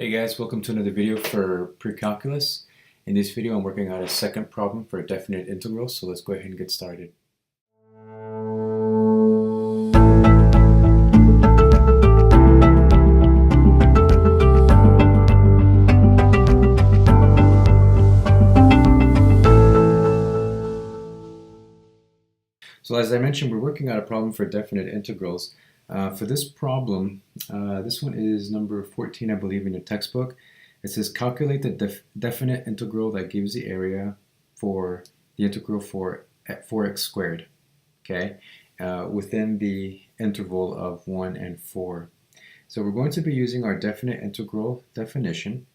Hey guys, welcome to another video for pre-calculus. In this video I'm working on a second problem for a definite integral, so let's go ahead and get started. So as I mentioned, we're working on a problem for definite integrals. For this problem, this one is number 14, I believe, in your textbook. It says calculate the definite integral that gives the area for the integral for 4x squared, okay, within the interval of 1 and 4. So we're going to be using our definite integral definition,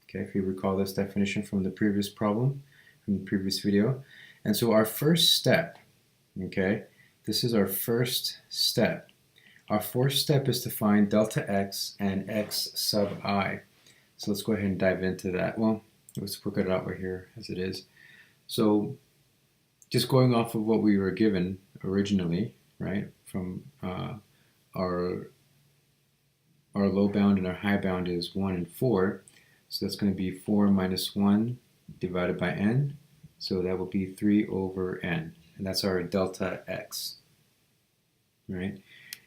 okay, if you recall this definition from the previous problem, from the previous video. And so our first step, okay, this is our first step. Our fourth step is to find delta x and x sub I. So let's go ahead and dive into that. Well, let's work it out right here as it is. So just going off of what we were given originally, right, from our low bound and our high bound is 1 and 4. So that's going to be 4 minus 1 divided by n. So that will be 3 over n. And that's our delta x, right?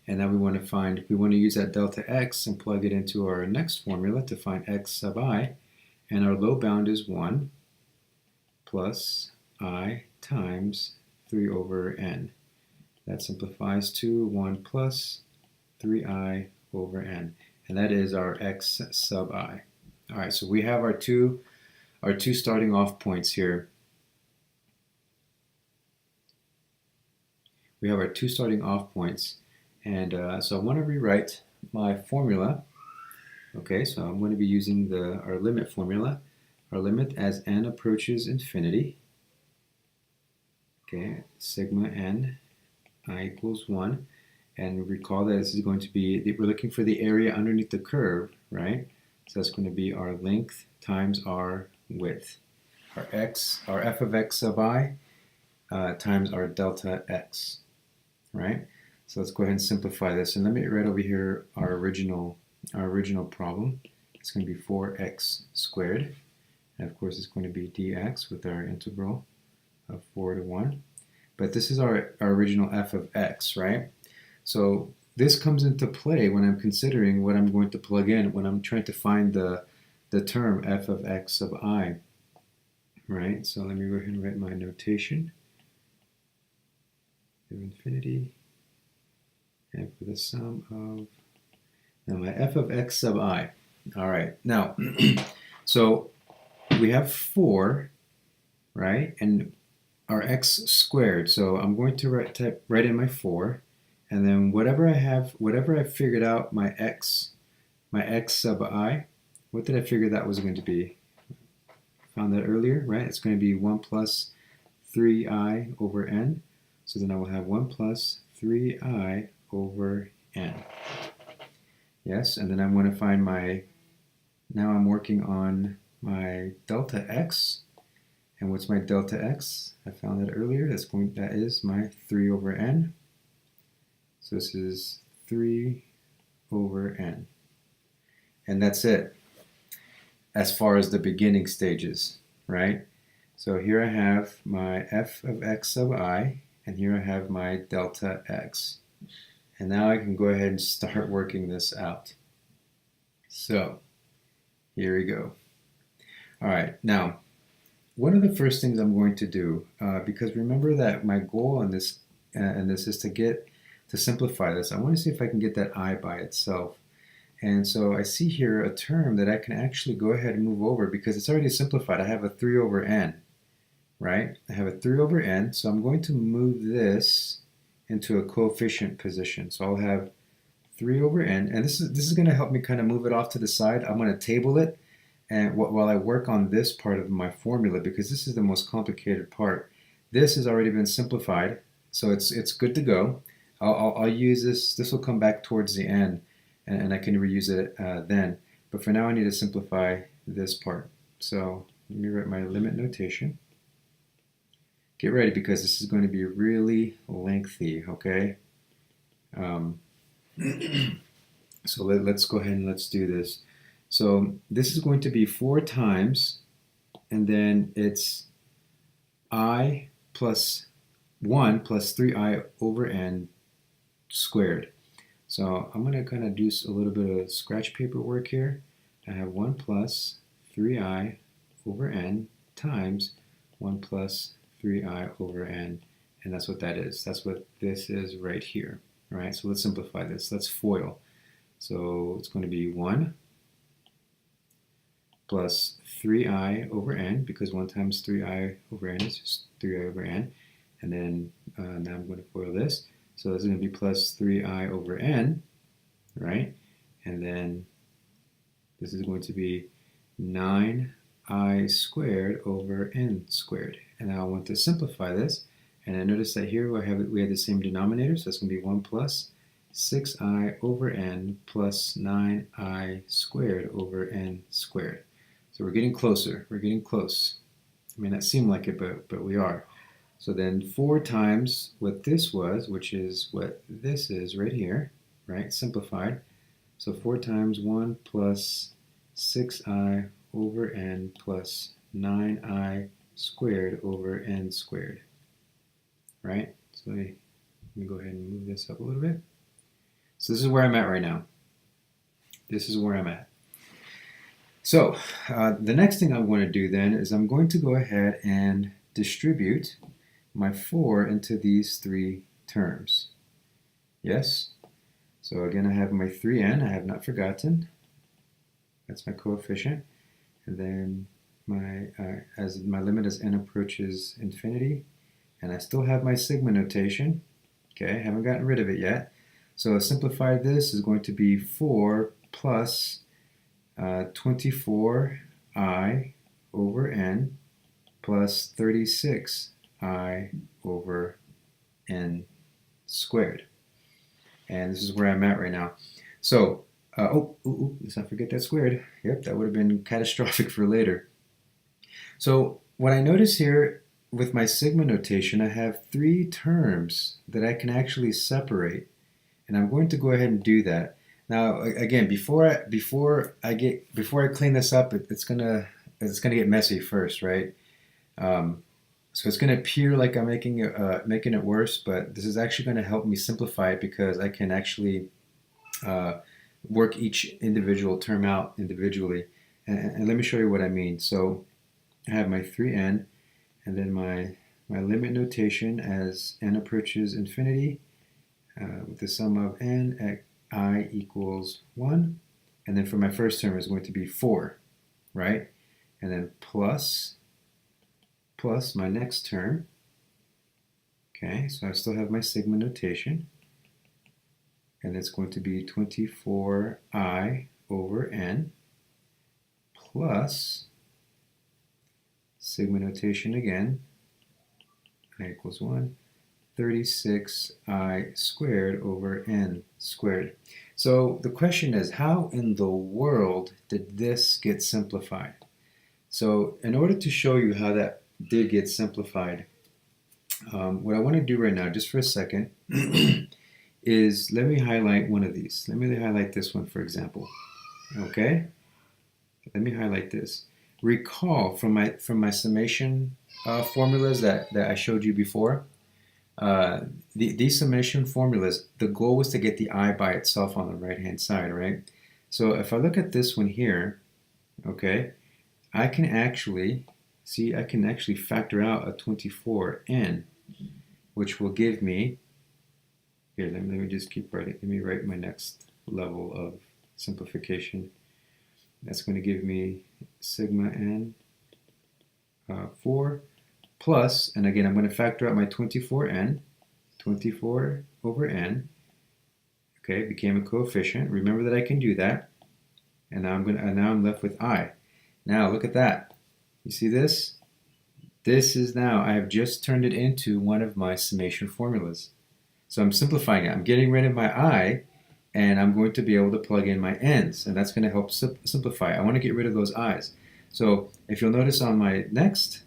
And now we want to use that delta x and plug it into our next formula to find x sub I. And our low bound is 1 plus I times 3 over n. That simplifies to 1 plus 3i over n. And that is our x sub I. All right, so we have our two starting off points here. We have our two starting off points, and so I want to rewrite my formula. Okay, so I'm going to be using our limit formula. Our limit as n approaches infinity. Okay, sigma n I equals 1, and recall that this is going to be, we're looking for the area underneath the curve, right? So that's going to be our length times our width. Our f of x sub I times our delta x. Right? So let's go ahead and simplify this. And let me write over here our original problem. It's going to be 4x squared. And of course it's going to be dx with our integral of 4 to 1. But this is our original f of x, right? So this comes into play when I'm considering what I'm going to plug in when I'm trying to find the term f of x sub I. Right? So let me go ahead and write my notation. Infinity, and for the sum of, now my f of x sub I. All right, now, so we have 4, right, and our x squared. So I'm going to write in my 4, and then whatever I figured out my x sub I, what did I figure that was going to be? Found that earlier, right? It's going to be 1 plus 3i over n. So then I will have 1 plus 3i over n. Yes, and then I'm going to find now I'm working on my delta x. And what's my delta x? I found that earlier. That is my 3 over n. So this is 3 over n. And that's it as far as the beginning stages, right? So here I have my f of x sub I. And here I have my delta x. And now I can go ahead and start working this out. So here we go. All right, now one of the first things I'm going to do, because remember that my goal in this is to simplify this. I want to see if I can get that I by itself. And so I see here a term that I can actually go ahead and move over because it's already simplified. I have a 3 over n. Right? I have a 3 over n, so I'm going to move this into a coefficient position. So I'll have 3 over n, and this is going to help me kind of move it off to the side. I'm going to table it and while I work on this part of my formula, because this is the most complicated part. This has already been simplified, so it's good to go. I'll use this. This will come back towards the end, and I can reuse it then. But for now, I need to simplify this part. So let me write my limit notation. Get ready because this is going to be really lengthy, okay? So let's go ahead and let's do this. So this is going to be 4 times, and then it's I plus 1 plus 3I over n squared. So I'm going to kind of do a little bit of scratch paper work here. I have 1 plus 3I over n times 1 plus 3I over n, and that's what that is. That's what this is right here. All right, so let's simplify this. Let's FOIL. So it's going to be 1 plus 3I over n, because 1 times 3I over n is just 3I over n. And then now I'm going to FOIL this. So this is going to be plus 3I over n, right? And then this is going to be 9I squared over n squared. And now I want to simplify this. And I notice that here we have the same denominator, so it's going to be 1 plus 6I over n plus 9I squared over n squared. So we're getting closer. We're getting close. It may not seem like it, but we are. So then 4 times what this was, which is what this is right here, right? Simplified. So 4 times 1 plus 6I over n plus 9I squared over n squared, right? So let me go ahead and move this up a little bit. So this is where I'm at right now. This is where I'm at. So the next thing I'm going to do then is I'm going to go ahead and distribute my 4 into these 3 terms. Yes? So again, I have my 3n, I have not forgotten. That's my coefficient. And then as my limit as n approaches infinity, and I still have my sigma notation. Okay, I haven't gotten rid of it yet. So simplified this is going to be 4 plus 24I over n plus 36I over n squared. And this is where I'm at right now. So, let's not forget that squared. Yep, that would have been catastrophic for later. So what I notice here with my sigma notation, I have 3 terms that I can actually separate, and I'm going to go ahead and do that. Now, again, before I clean this up, it's gonna get messy first, right? So it's gonna appear like I'm making it worse, but this is actually going to help me simplify it, because I can actually work each individual term out individually. And let me show you what I mean. So I have my 3n, and then my limit notation as n approaches infinity, with the sum of n at I equals 1. And then for my first term is going to be 4, right? And then plus my next term. Okay, so I still have my sigma notation. And it's going to be 24I over n plus sigma notation again, I equals 1, 36I squared over n squared. So the question is, how in the world did this get simplified? So in order to show you how that did get simplified, what I want to do right now, just for a second, is let me highlight one of these. Let me highlight this one, for example. Okay? Let me highlight this. Recall from my summation formulas that I showed you before, these summation formulas, the goal was to get the I by itself on the right-hand side, right? So if I look at this one here, okay, I can actually factor out a 24n, which will give me, here, let me just keep writing. Let me write my next level of simplification. That's going to give me sigma n 4 plus, and again, I'm going to factor out my 24n, 24 over n. Okay, became a coefficient. Remember that I can do that. And now I'm left with I. Now look at that. You see this? This is now, I have just turned it into one of my summation formulas. So I'm simplifying it. I'm getting rid of my I, and I'm going to be able to plug in my n's, and that's going to help simplify. I want to get rid of those i's. So if you'll notice on my next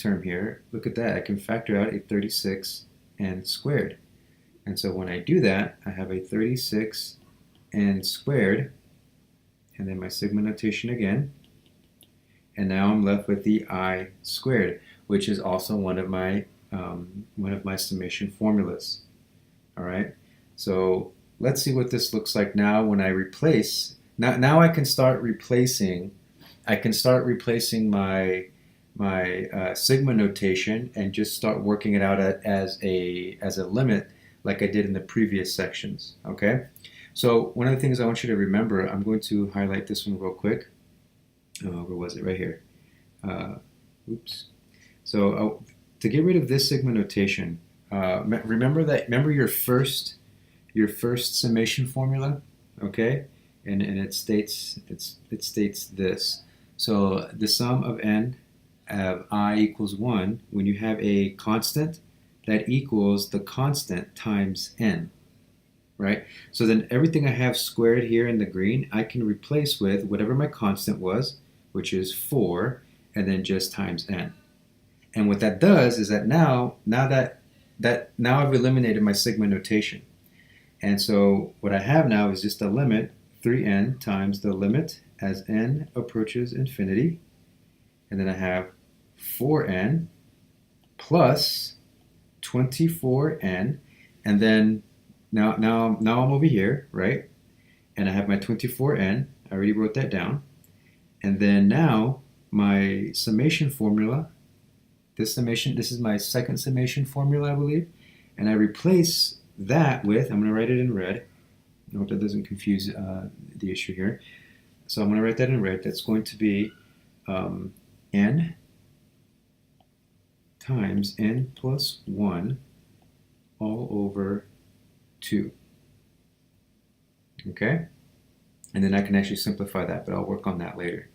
term here, look at that. I can factor out a 36n squared. And so when I do that, I have a 36n squared and then my sigma notation again. And now I'm left with the I squared, which is also one of my summation formulas. All right. So let's see what this looks like now when I replace. Now I can start replacing. I can start replacing my sigma notation and just start working it out as a limit, like I did in the previous sections. Okay. So one of the things I want you to remember, I'm going to highlight this one real quick. Where was it? Right here. Oops. So to get rid of this sigma notation, remember your first summation formula, okay? And it states this. So the sum of n of I equals 1. When you have a constant, that equals the constant times n. Right? So then everything I have squared here in the green, I can replace with whatever my constant was, which is 4, and then just times n. And what that does is that now I've eliminated my sigma notation. And so what I have now is just a limit, 3n times the limit as n approaches infinity. And then I have 4n plus 24n, and then now I'm over here, right? And I have my 24n. I already wrote that down. And then now my summation formula, this is my second summation formula, I believe. And I replace that with, I'm going to write it in red. I hope that doesn't confuse the issue here. So I'm going to write that in red. That's going to be n times n plus 1 all over 2. Okay? And then I can actually simplify that, but I'll work on that later.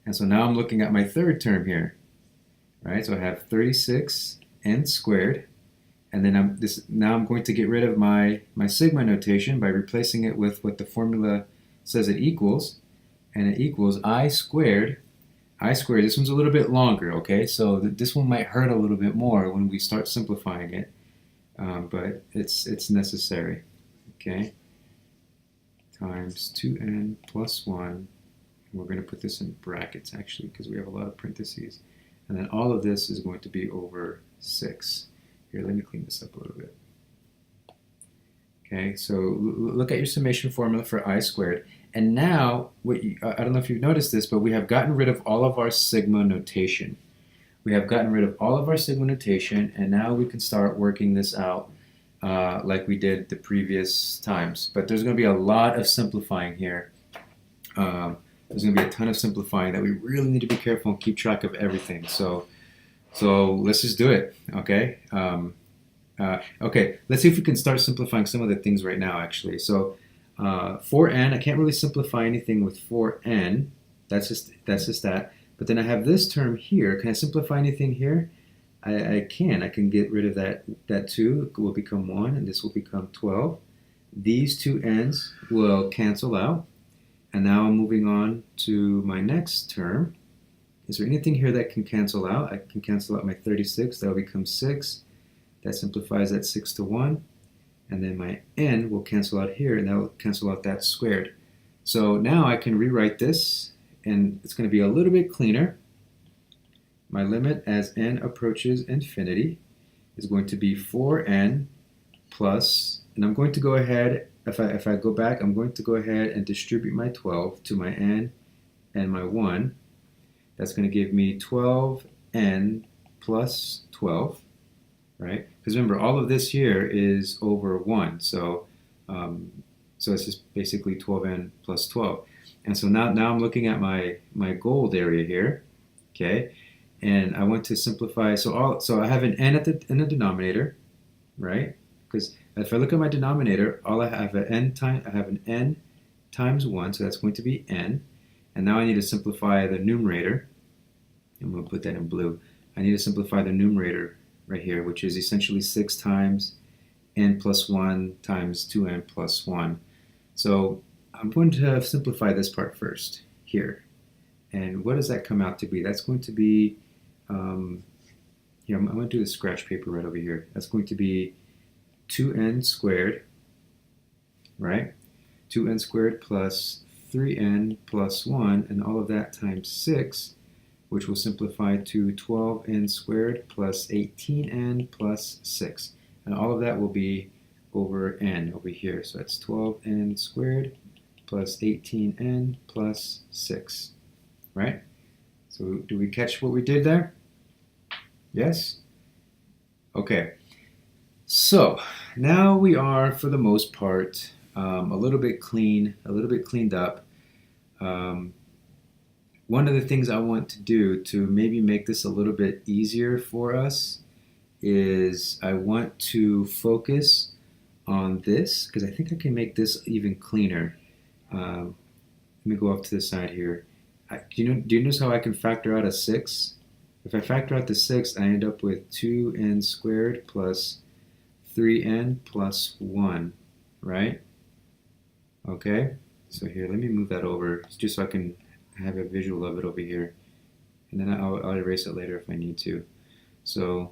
And so now I'm looking at my third term here. Right? So I have 36n squared. And then I'm going to get rid of my sigma notation by replacing it with what the formula says it equals. And it equals I squared. This one's a little bit longer, okay? So this one might hurt a little bit more when we start simplifying it. But it's necessary, okay? Times 2n plus 1. And we're going to put this in brackets, actually, because we have a lot of parentheses. And then all of this is going to be over 6. Here, let me clean this up a little bit. Okay, so look at your summation formula for I squared. And now, I don't know if you've noticed this, but we have gotten rid of all of our sigma notation. We have gotten rid of all of our sigma notation, and now we can start working this out like we did the previous times. But there's going to be a lot of simplifying here. There's going to be a ton of simplifying that we really need to be careful and keep track of everything. So let's just do it, okay? Okay, let's see if we can start simplifying some of the things right now, actually. So 4n, I can't really simplify anything with 4n. That's just that. But then I have this term here. Can I simplify anything here? I can. I can get rid of that 2. It will become 1, and this will become 12. These two n's will cancel out. And now I'm moving on to my next term. Is there anything here that can cancel out? I can cancel out my 36. That will become 6. That simplifies that 6 to 1. And then my n will cancel out here, and that will cancel out that squared. So now I can rewrite this, and it's going to be a little bit cleaner. My limit as n approaches infinity is going to be 4n plus, and I'm going to go ahead, if I go back, I'm going to go ahead and distribute my 12 to my n and my 1. That's going to give me 12n plus 12, right? Because remember, all of this here is over 1, so it's just basically 12n plus 12. And so now I'm looking at my gold area here, okay? And I want to simplify. So I have an n in the denominator, right? Because if I look at my denominator, I have an n times 1, so that's going to be n. And now I need to simplify the numerator. I'm going to put that in blue. I need to simplify the numerator right here, which is essentially 6 times n plus 1 times 2n plus 1. So I'm going to simplify this part first here. And what does that come out to be? That's going to be, here, I'm going to do the scratch paper right over here. That's going to be 2n squared, right? 2n squared plus 3n plus 1, and all of that times 6, which will simplify to 12n squared plus 18n plus 6. And all of that will be over n over here. So that's 12n squared plus 18n plus 6, right? So do we catch what we did there? Yes? Okay. So now we are, for the most part, a little bit cleaned up. One of the things I want to do to maybe make this a little bit easier for us is I want to focus on this, because I think I can make this even cleaner. Let me go off to the side here. Do you notice how I can factor out a 6? If I factor out the 6, I end up with 2n squared plus 3n plus 1, right? Okay, so here, let me move that over, just so I can have a visual of it over here. And then I'll erase it later if I need to. So,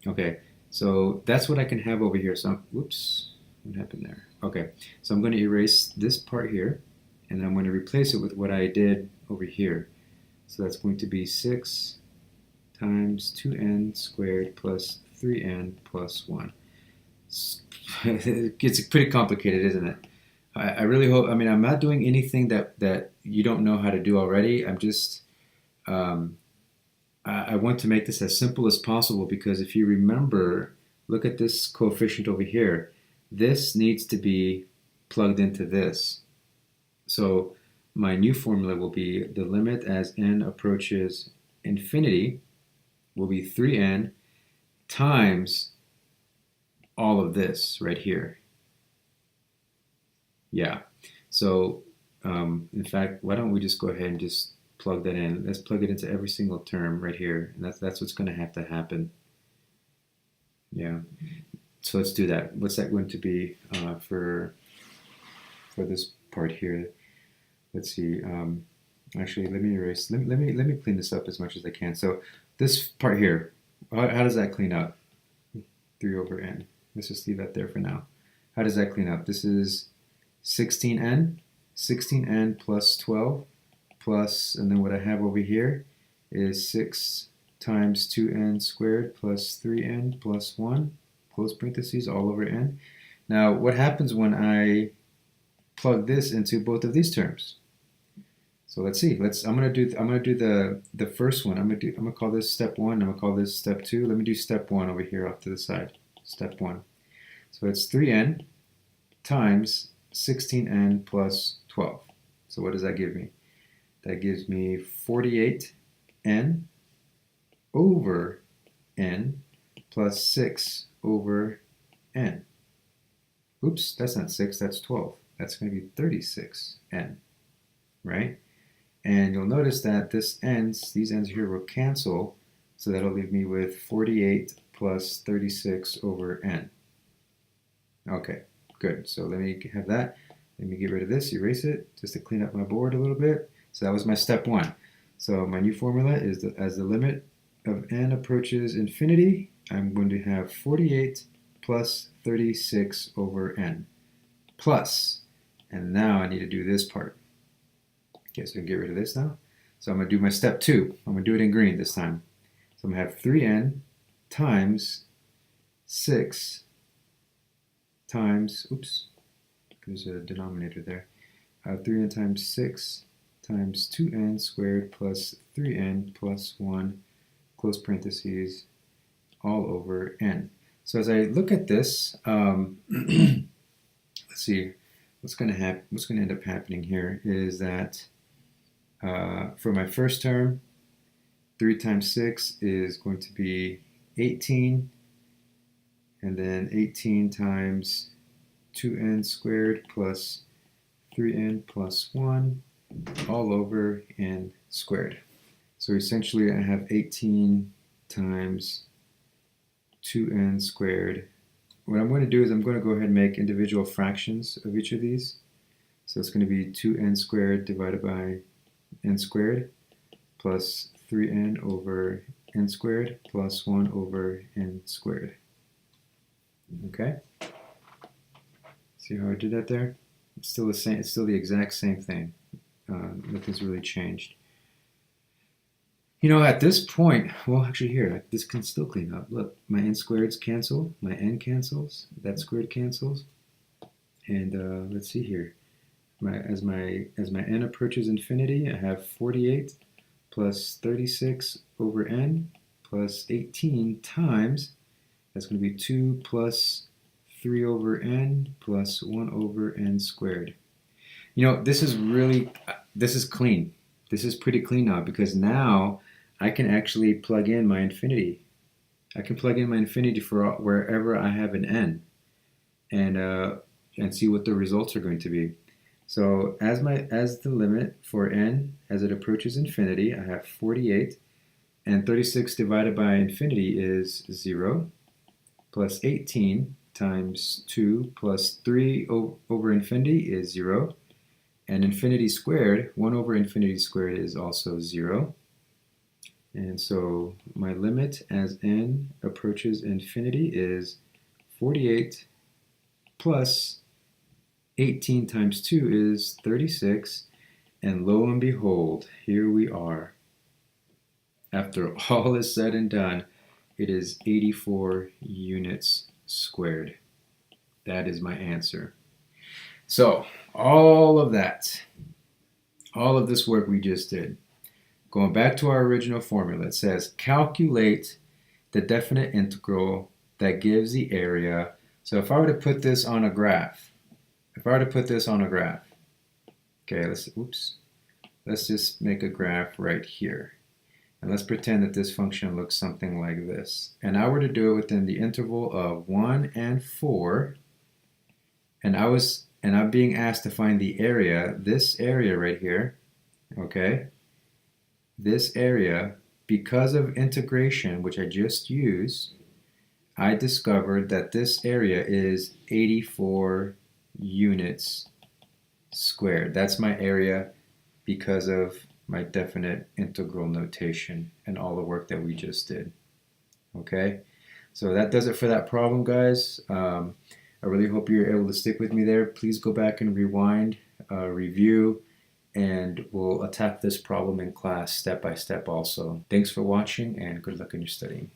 okay, so that's what I can have over here. So, whoops, what happened there? Okay, so I'm going to erase this part here, and then I'm going to replace it with what I did over here. So that's going to be 6 times 2n squared plus 3n plus 1. It's pretty complicated, isn't it? I really hope, I mean, I'm not doing anything that you don't know how to do already. I'm just, I want to make this as simple as possible, because if you remember, look at this coefficient over here. This needs to be plugged into this. So my new formula will be the limit as n approaches infinity will be 3n times all of this right here. Yeah, so in fact, why don't we just go ahead and just plug that in. Let's plug it into every single term right here, and that's what's going to have to happen. Yeah, so let's do that. What's that going to be for this part here? Let's see. Actually, let me erase. Let me clean this up as much as I can. So this part here, how does that clean up? 3 over n. Let's just leave that there for now. How does that clean up? This is 16n plus 12 plus, and then what I have over here is 6 times 2n squared plus 3n plus 1, close parentheses, all over n. Now, what happens when I plug this into both of these terms? So let's see. I'm gonna do the first one. I'm gonna call this step 1. I'm gonna call this step 2. Let me do step 1 over here off to the side. Step 1. So it's 3n times 16n plus 12. So what does that give me? That gives me 48n over n plus 6 over n. Oops, that's not 6, that's 12. That's going to be 36n, right? And you'll notice that these ends here will cancel, so that'll leave me with 48 plus 36 over n. Okay, good. So let me have that. Let me get rid of this, erase it, just to clean up my board a little bit. So that was my step 1. So my new formula is that as the limit of n approaches infinity, I'm going to have 48 plus 36 over n plus, and now I need to do this part. Okay, so I can get rid of this now. So I'm going to do my step 2. I'm going to do it in green this time. So I'm going to have 3n times 6 times, oops, there's a denominator there. 3n times 6 times 2n squared plus 3n plus 1, close parentheses, all over n. So as I look at this, let's see, what's going to end up happening here is that for my first term, 3 times 6 is going to be 18, and then 18 times 2n squared plus 3n plus 1 all over n squared. So essentially I have 18 times 2n squared. What I'm going to do is I'm going to go ahead and make individual fractions of each of these. So it's going to be 2n squared divided by n squared plus 3n over n squared plus 1 over n squared. Okay? See how I did that there? It's still the same. It's still the exact same thing. Nothing's really changed. You know, at this point, well, actually here, this can still clean up. Look, my n squareds cancel, my n cancels, that squared cancels, and let's see here. As my n approaches infinity, I have 48 plus 36 over n plus 18 times, that's going to be 2 plus 3 over n plus 1 over n squared. You know, this is clean. This is pretty clean now because now I can actually plug in my infinity. I can plug in my infinity for wherever I have an n and see what the results are going to be. So as the limit for n as it approaches infinity, I have 48, and 36 divided by infinity is 0, plus 18 times 2 plus 3 over infinity is 0, and infinity squared, 1 over infinity squared is also 0. And so my limit as n approaches infinity is 48 plus 18 times 2 is 36, and lo and behold, here we are. After all is said and done, it is 84 units squared. That is my answer. So, all of this work we just did, going back to our original formula, it says calculate the definite integral that gives the area. So if I were to put this on a graph, okay, let's just make a graph right here. And let's pretend that this function looks something like this. And I were to do it within the interval of 1 and 4, and I'm being asked to find the area, this area right here, okay? This area, because of integration, which I just used, I discovered that this area is 84 units squared. That's my area because of my definite integral notation and all the work that we just did. Okay, so that does it for that problem, guys. I really hope you're able to stick with me there. Please go back and rewind, review, and we'll attack this problem in class step by step also. Thanks for watching, and good luck in your studying.